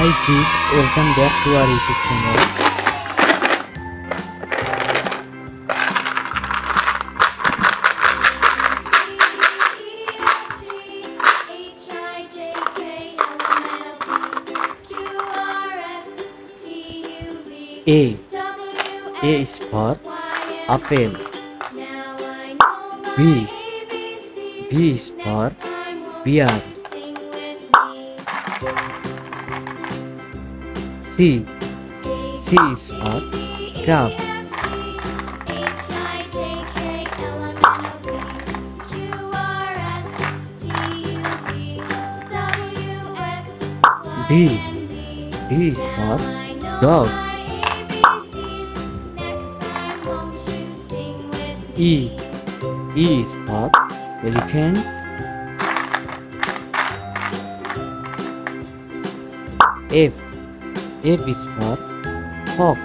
Hi kids, welcome back to our YouTube channel. A. A is for apple. B. B is for bear. C. C is for crab. D. D is for dog. E. E is for elephant. F. F is for fox.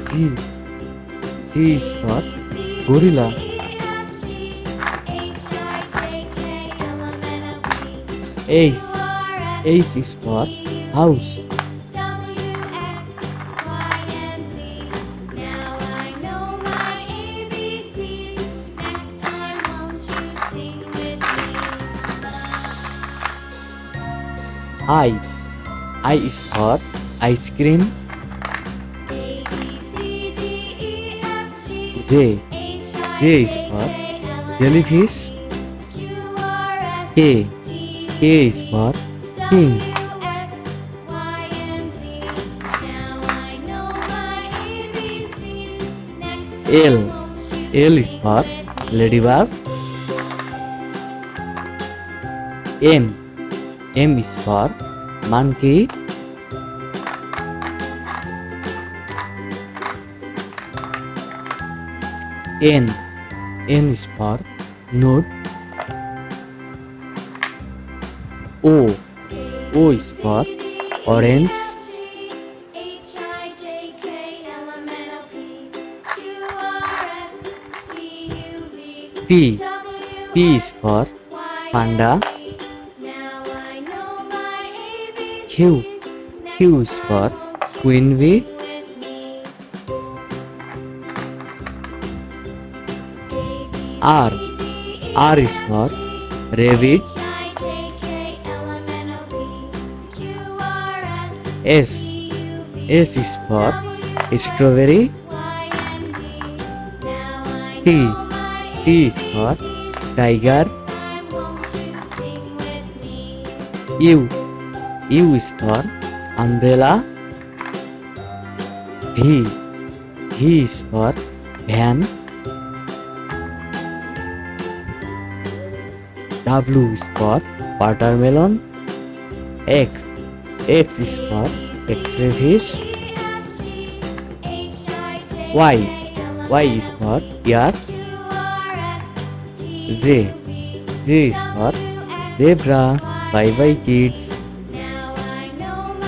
C. C is for gorilla. H. H is for house. I. I is for ice cream. J. J is for jellyfish. K. K is for king. L. L is for ladybug. M. M is for monkey. N. N is for nut. O. O is for orange. P. P is for panda. Q. Q is for queen bee. R. R is for rabbit. S. S is for strawberry. T. T is for tiger. U. U is for umbrella. V. V is for van. W is for watermelon. X. X is for X-ray fish. Y. Y is for yak. Z. Z is for zebra. Bye bye kids.